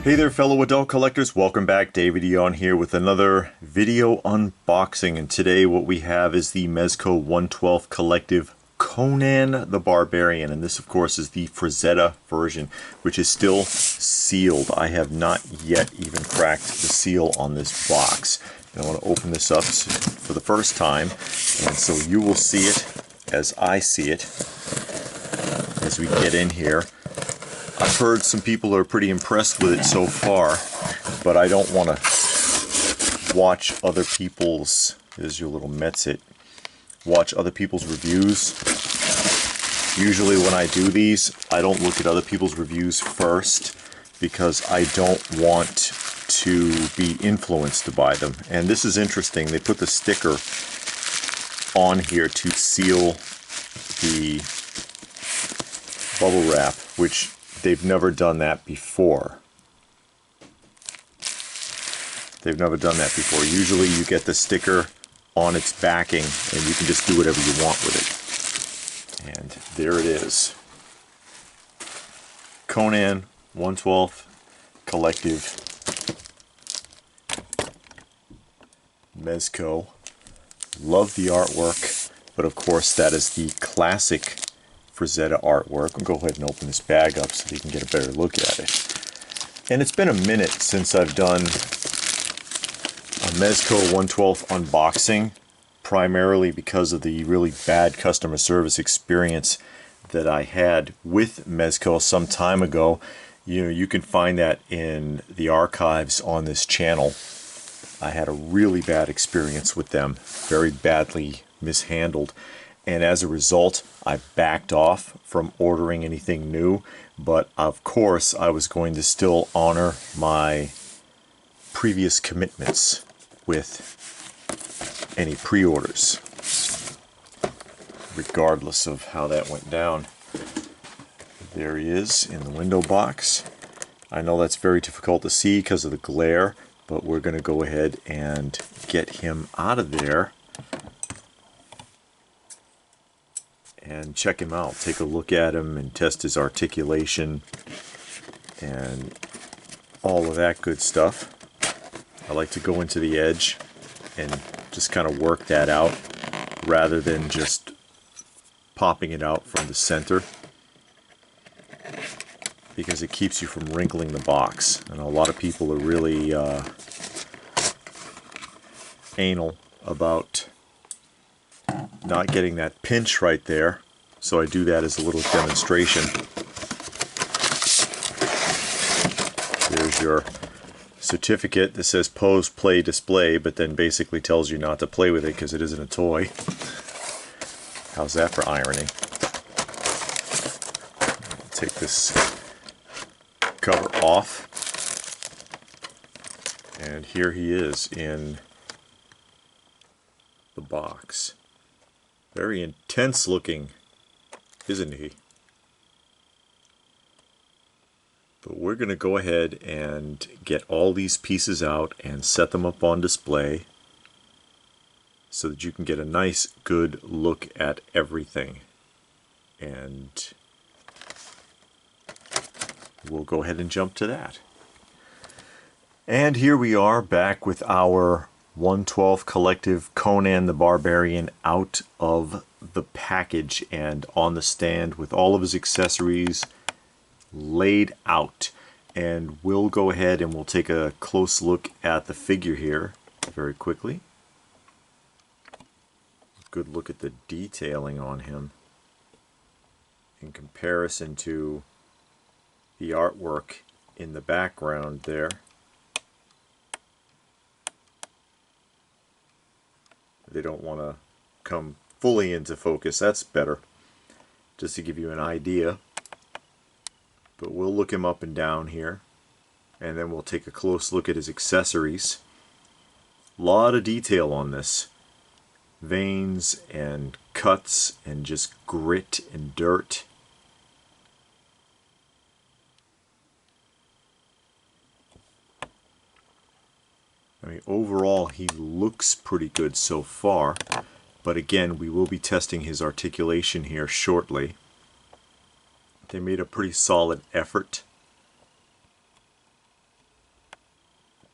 Hey there fellow adult collectors, welcome back. David Eon here with another video unboxing, and today what we have is the Mezco 112 Collective Conan the Barbarian, and this of course is the Frazetta version, which is still sealed. I have not yet even cracked the seal on this box. And I want to open this up for the first time, and so you will see it as I see it as we get in here. I've heard some people are pretty impressed with it so far, but I don't want to watch other people's, there's your little Metzit, watch other people's reviews. Usually when I do these, I don't look at other people's reviews first because I don't want to be influenced by them. And this is interesting, they put the sticker on here to seal the bubble wrap, which they've never done that before. They've never done that before. Usually you get the sticker on its backing and you can just do whatever you want with it. And there it is. Conan 112 Collective Mezco. Love the artwork, but of course that is the classic Frazetta artwork. I'll go ahead and open this bag up so you can get a better look at it. And it's been a minute since I've done a Mezco 112 unboxing, primarily because of the really bad customer service experience that I had with Mezco some time ago. You know, you can find that in the archives on this channel. I had a really bad experience with them, very badly mishandled. And as a result, I backed off from ordering anything new, but of course I was going to still honor my previous commitments with any pre-orders, regardless of how that went down. There he is in the window box. I know that's very difficult to see because of the glare, but we're going to go ahead and get him out of there and check him out, take a look at him and test his articulation and all of that good stuff. I like to go into the edge and just kind of work that out rather than just popping it out from the center, because it keeps you from wrinkling the box. And a lot of people are really anal about not getting that pinch right there, so I do that as a little demonstration. There's your certificate that says pose, play, display, but then basically tells you not to play with it because it isn't a toy. How's that for irony? Take this cover off, and here he is in the box. Very intense looking, isn't he? But we're going to go ahead and get all these pieces out and set them up on display so that you can get a nice, good look at everything. And we'll go ahead and jump to that. And here we are back with our 112 Collective Conan the Barbarian out of the package and on the stand with all of his accessories laid out. And we'll go ahead and we'll take a close look at the figure here very quickly. Good look at the detailing on him in comparison to the artwork in the background there. They don't want to come fully into focus. That's better, just to give you an idea. But we'll look him up and down here, and then we'll take a close look at his accessories. A lot of detail on this. Veins and cuts and just grit and dirt. I mean, overall he looks pretty good so far, but again, we will be testing his articulation here shortly. They made a pretty solid effort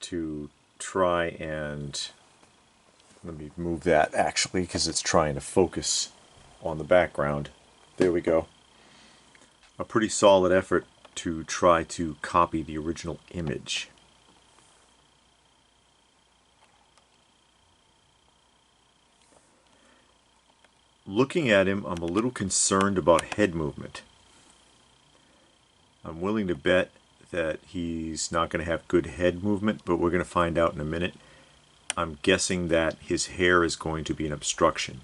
to try and, let me move that actually because it's trying to focus on the background. There we go. A pretty solid effort to try to copy the original image. Looking at him, I'm a little concerned about head movement. I'm willing to bet that he's not going to have good head movement, but we're going to find out in a minute. I'm guessing that his hair is going to be an obstruction.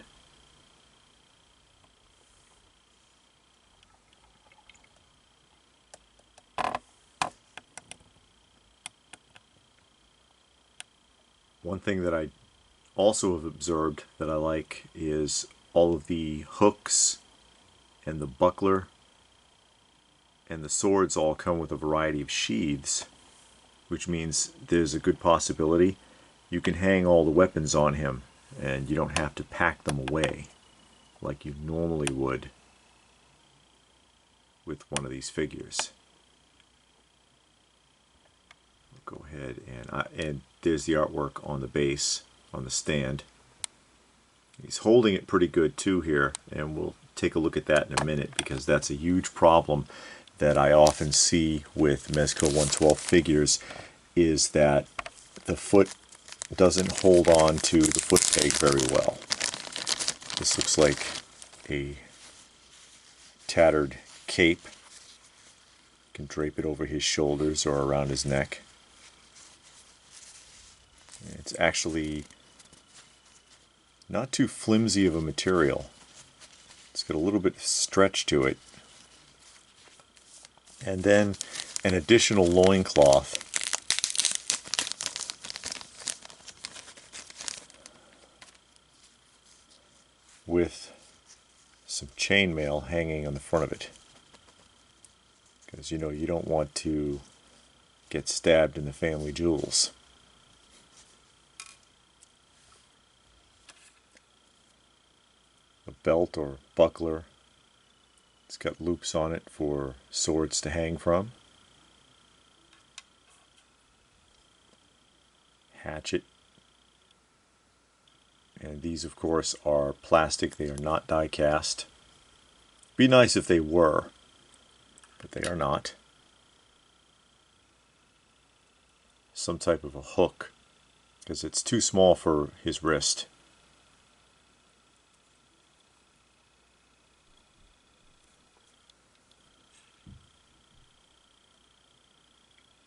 One thing that I also have observed that I like is all of the hooks and the buckler and the swords all come with a variety of sheaths, which means there's a good possibility you can hang all the weapons on him and you don't have to pack them away like you normally would with one of these figures. Go ahead and there's the artwork on the base, on the stand. He's holding it pretty good too here, and we'll take a look at that in a minute because that's a huge problem that I often see with Mezco 112 figures, is that the foot doesn't hold on to the foot peg very well. This looks like a tattered cape. You can drape it over his shoulders or around his neck. It's actually not too flimsy of a material. It's got a little bit of stretch to it. And then an additional loincloth with some chainmail hanging on the front of it. Because you know you don't want to get stabbed in the family jewels. A belt or buckler. It's got loops on it for swords to hang from. Hatchet. And these, of course, are plastic. They are not die cast. Be nice if they were, but they are not. Some type of a hook, because it's too small for his wrist.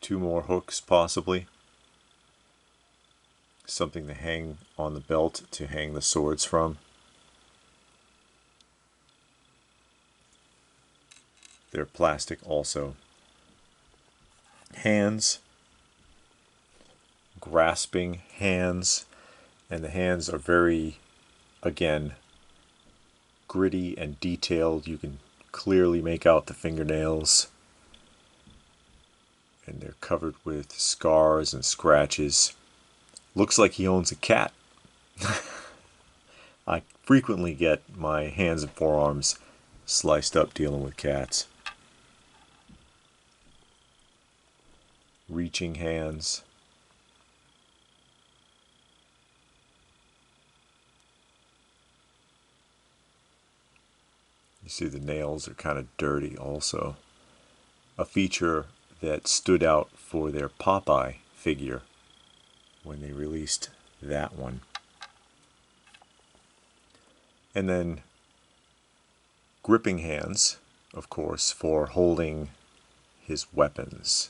Two more hooks, possibly. Something to hang on the belt to hang the swords from. They're plastic also. Hands. Grasping hands. And the hands are very, again, gritty and detailed. You can clearly make out the fingernails. And they're covered with scars and scratches. Looks like he owns a cat. I frequently get my hands and forearms sliced up dealing with cats. Reaching hands. You see the nails are kind of dirty also. A feature that stood out for their Popeye figure when they released that one. And then gripping hands, of course, for holding his weapons.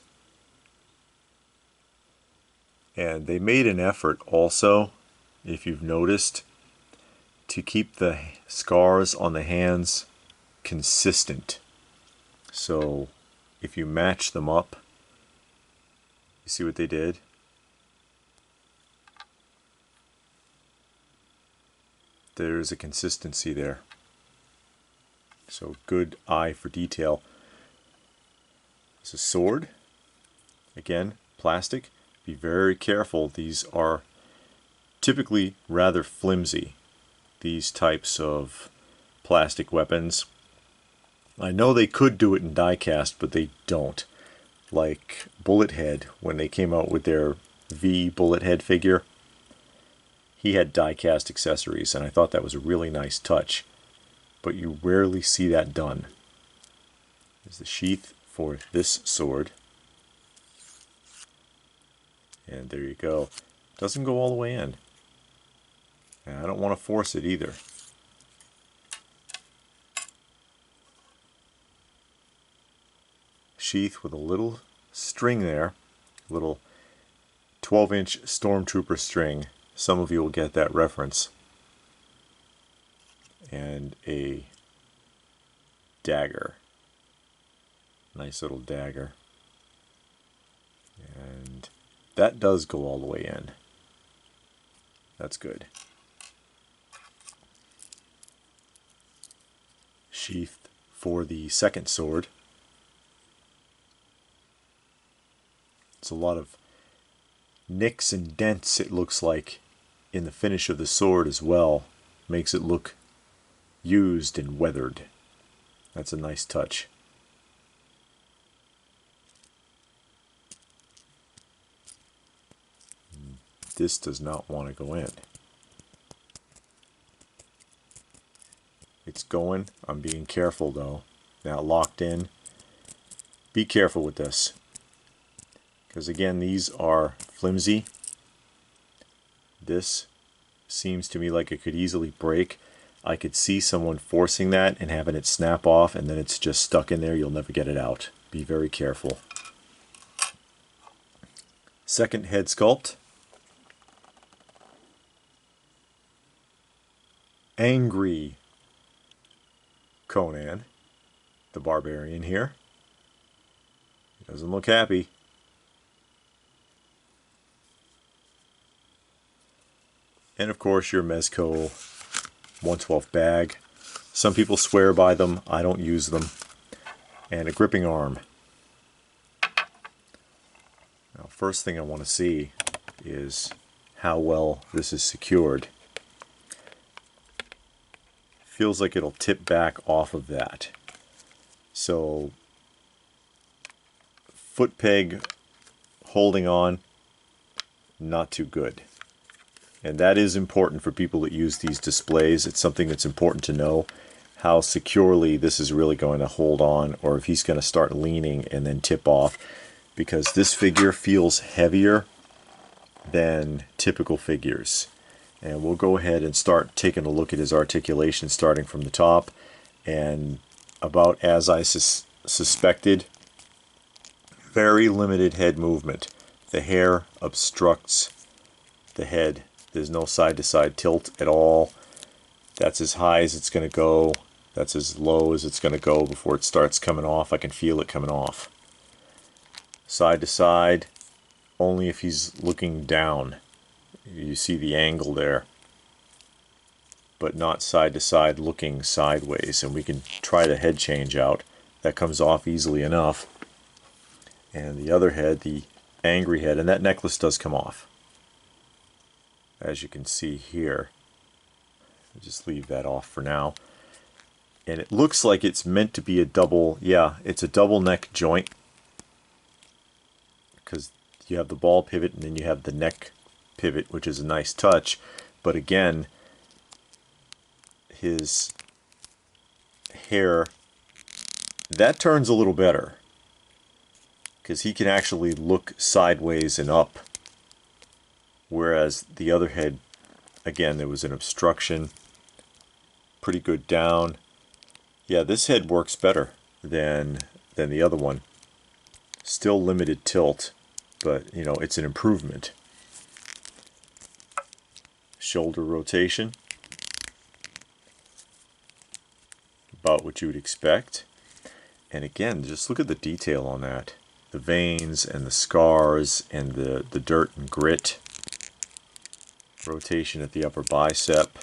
And they made an effort also, if you've noticed, to keep the scars on the hands consistent. So if you match them up, you see what they did? There's a consistency there. So good eye for detail. It's a sword. Again, plastic. Be very careful. These are typically rather flimsy, these types of plastic weapons. I know they could do it in die cast, but they don't. Like Bullet Head, when they came out with their V bullet head figure, he had die-cast accessories, and I thought that was a really nice touch. But you rarely see that done. There's the sheath for this sword. And there you go. Doesn't go all the way in. And I don't want to force it either. Sheath with a little string there. A little 12-inch Stormtrooper string. Some of you will get that reference. And a dagger. Nice little dagger. And that does go all the way in. That's good. Sheath for the second sword. It's a lot of nicks and dents, it looks like, in the finish of the sword as well. Makes it look used and weathered. That's a nice touch. This does not want to go in. It's going. I'm being careful though. Now locked in. Be careful with this. Because again, these are flimsy. This seems to me like it could easily break. I could see someone forcing that and having it snap off, and then it's just stuck in there. You'll never get it out. Be very careful. Second head sculpt. Angry Conan, the Barbarian here. He doesn't look happy. And of course your Mezco 112 bag. Some people swear by them. I don't use them. And a gripping arm. Now, first thing I want to see is how well this is secured. Feels like it'll tip back off of that. So, foot peg holding on, not too good. And that is important for people that use these displays. It's something that's important to know how securely this is really going to hold on, or if he's going to start leaning and then tip off, because this figure feels heavier than typical figures. And we'll go ahead and start taking a look at his articulation starting from the top. And about as I suspected, very limited head movement. The hair obstructs the head. There's no side-to-side tilt at all. That's as high as it's going to go. That's as low as it's going to go before it starts coming off. I can feel it coming off. Side to side, only if he's looking down. You see the angle there. But not side to side looking sideways. And we can try the head change out. That comes off easily enough. And the other head, the angry head, and that necklace does come off. As you can see here. I'll just leave that off for now. And it looks like it's meant to be a double, yeah, it's a double neck joint. Because you have the ball pivot and then you have the neck pivot, which is a nice touch. But again, his hair, that turns a little better. Because he can actually look sideways and up. Whereas the other head, again, there was an obstruction. Pretty good down. Yeah, this head works better than the other one. Still limited tilt, but you know, it's an improvement. Shoulder rotation. About what you would expect. And again, just look at the detail on that. The veins and the scars and the dirt and grit. Rotation at the upper bicep.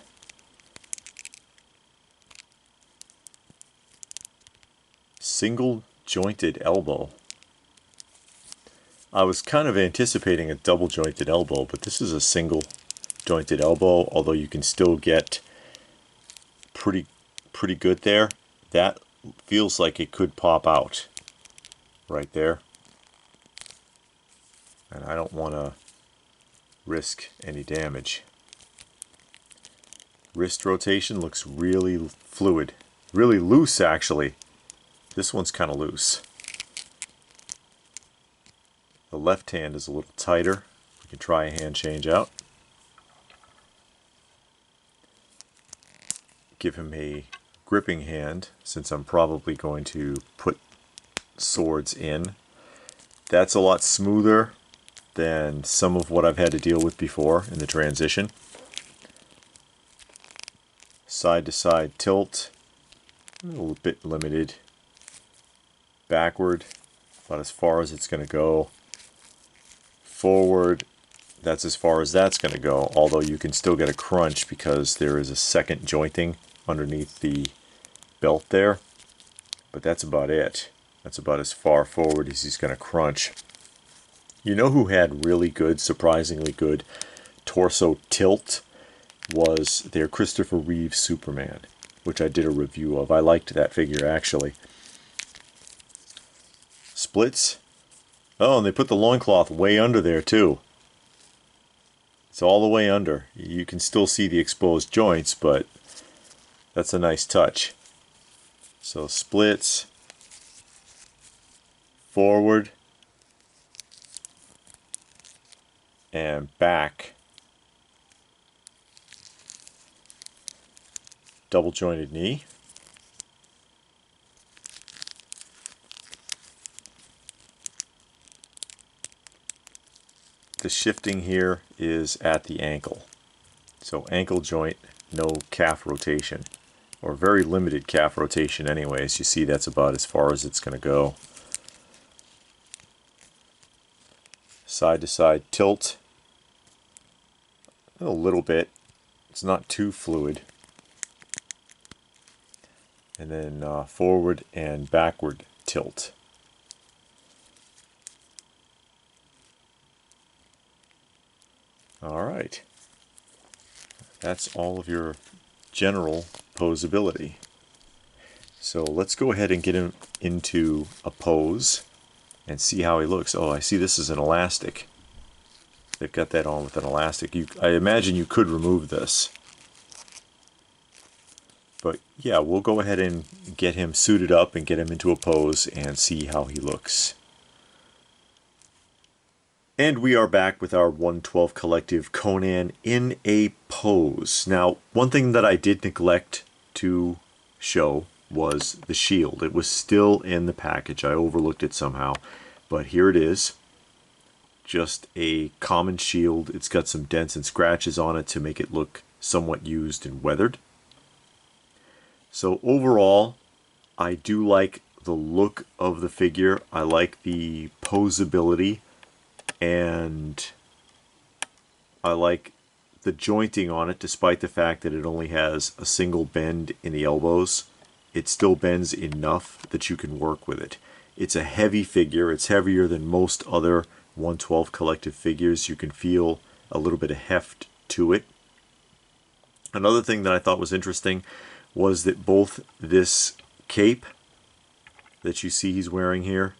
Single jointed elbow. I was kind of anticipating a double jointed elbow, but this is a single jointed elbow, although you can still get pretty good there. That feels like it could pop out right there. And I don't want to risk any damage. Wrist rotation looks really fluid. Really loose, actually. This one's kind of loose. The left hand is a little tighter. We can try a hand change out. Give him a gripping hand, since I'm probably going to put swords in. That's a lot smoother than some of what I've had to deal with before in the transition. Side to side tilt, a little bit limited. Backward, about as far as it's going to go. Forward, that's as far as that's going to go, although you can still get a crunch because there is a second jointing underneath the belt there. But that's about it. That's about as far forward as he's going to crunch. You know who had really good, surprisingly good torso tilt was their Christopher Reeve Superman, which I did a review of. I liked that figure, actually. Splits. Oh, and they put the loincloth way under there, too. It's all the way under. You can still see the exposed joints, but that's a nice touch. So splits, forward, and back. Double jointed knee. The shifting here is at the ankle. So ankle joint, no calf rotation. Or very limited calf rotation anyways. You see that's about as far as it's going to go. Side to side tilt. A little bit. It's not too fluid. And then forward and backward tilt. Alright. That's all of your general posability. So let's go ahead and get him into a pose and see how he looks. Oh, I see this is an elastic. They've got that on with an elastic. I imagine you could remove this. But yeah, we'll go ahead and get him suited up and get him into a pose and see how he looks. And we are back with our 112 Collective Conan in a pose. Now, one thing that I did neglect to show was the shield. It was still in the package. I overlooked it somehow. But here it is. Just a common shield. It's got some dents and scratches on it to make it look somewhat used and weathered. So overall, I do like the look of the figure. I like the posability, and I like the jointing on it, despite the fact that it only has a single bend in the elbows. It still bends enough that you can work with it. It's a heavy figure. It's heavier than most other 112 Collective figures. You can feel a little bit of heft to it. Another thing that I thought was interesting was that both this cape that you see he's wearing here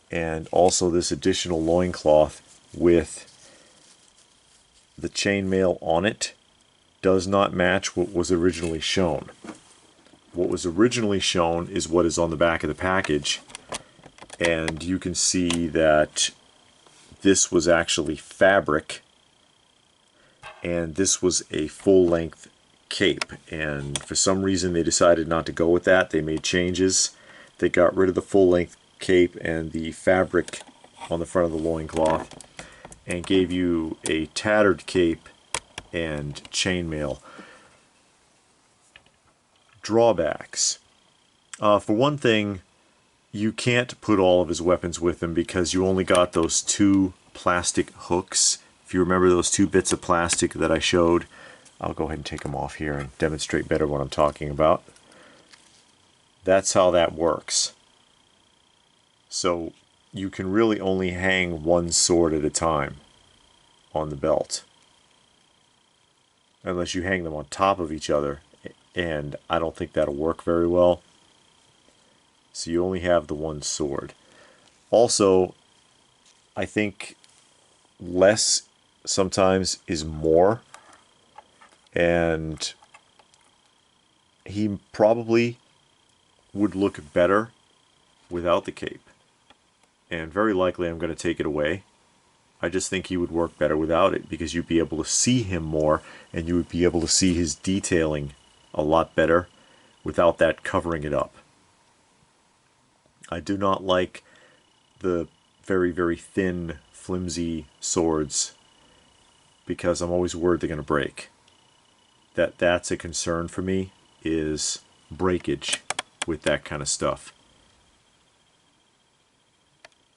and also this additional loincloth with the chainmail on it does not match what was originally shown. What was originally shown is what is on the back of the package, and you can see that this was actually fabric and this was a full-length cape, and for some reason they decided not to go with that. They made changes. They got rid of the full-length cape and the fabric on the front of the loincloth and gave you a tattered cape and chainmail. Drawbacks. For one thing, you can't put all of his weapons with him because you only got those two plastic hooks. If you remember those two bits of plastic that I showed, I'll go ahead and take them off here and demonstrate better what I'm talking about. That's how that works. So you can really only hang one sword at a time on the belt, unless you hang them on top of each other, and I don't think that'll work very well. So you only have the one sword. Also, I think less sometimes is more, and he probably would look better without the cape. And very likely I'm going to take it away. I just think he would work better without it, because you'd be able to see him more, and you would be able to see his detailing a lot better without that covering it up. I do not like the very, very thin, flimsy swords, because I'm always worried they're going to break. That's a concern for me, is breakage with that kind of stuff.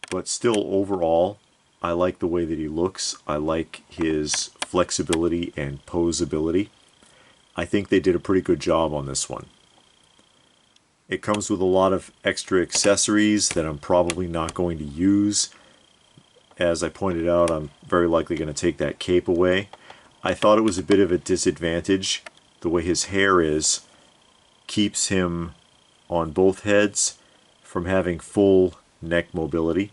But still, overall, I like the way that he looks. I like his flexibility and posability. I think they did a pretty good job on this one. It comes with a lot of extra accessories that I'm probably not going to use. As I pointed out, I'm very likely going to take that cape away. I thought it was a bit of a disadvantage. The way his hair is keeps him on both heads from having full neck mobility.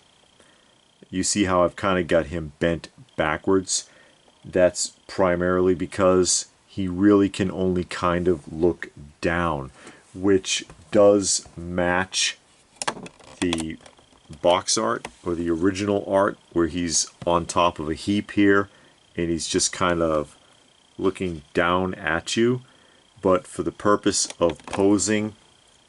You see how I've kind of got him bent backwards. That's primarily because he really can only kind of look down, which does match the box art or the original art, where he's on top of a heap here and he's just kind of looking down at you. But for the purpose of posing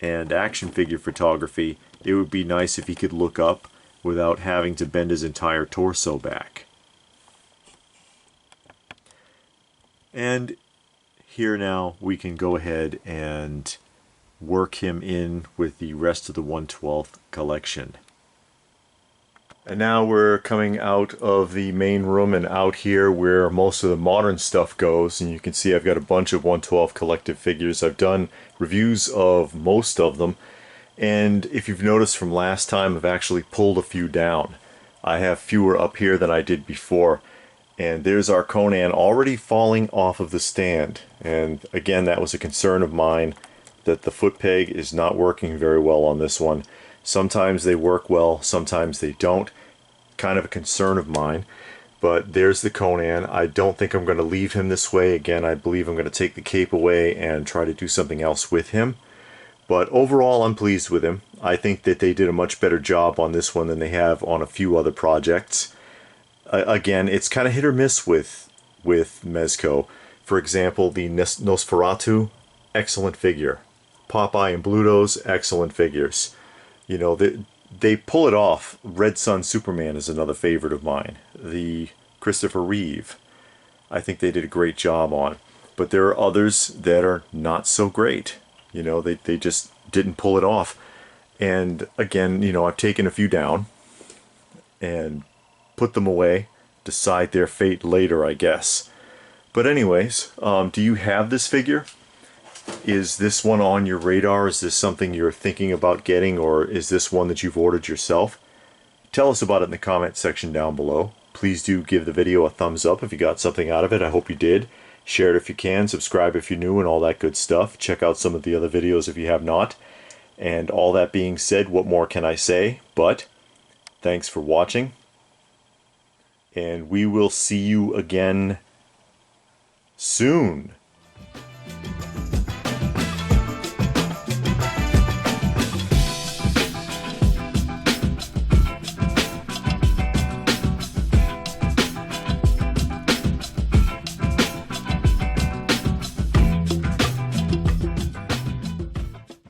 and action figure photography, it would be nice if he could look up without having to bend his entire torso back. And here now we can go ahead and work him in with the rest of the 1/12 collection. And now we're coming out of the main room and out here where most of the modern stuff goes, and you can see I've got a bunch of 1/12 collective figures. I've done reviews of most of them, and if you've noticed from last time, I've actually pulled a few down. I have fewer up here than I did before, and there's our Conan already falling off of the stand. And again, that was a concern of mine, that the foot peg is not working very well on this one. Sometimes they work well, sometimes they don't. Kind of a concern of mine. But there's the Conan. I don't think I'm going to leave him this way. Again, I believe I'm going to take the cape away and try to do something else with him. But overall, I'm pleased with him. I think that they did a much better job on this one than they have on a few other projects. Again, it's kind of hit or miss with Mezco. For example, the Nosferatu, excellent figure. Popeye and Bluto's, excellent figures. You know, they pull it off. Red Sun Superman is another favorite of mine. The Christopher Reeve, I think they did a great job on. But there are others that are not so great. You know, they just didn't pull it off. And again, you know, I've taken a few down and put them away, decide their fate later, I guess. But anyways, do you have this figure? Is this one on your radar? Is this something you're thinking about getting, or is this one that you've ordered yourself? Tell us about it in the comment section down below. Please do give the video a thumbs up if you got something out of it. I hope you did. Share it if you can, subscribe if you're new, and all that good stuff. Check out some of the other videos if you have not. And all that being said, what more can I say? But thanks for watching, and we will see you again soon.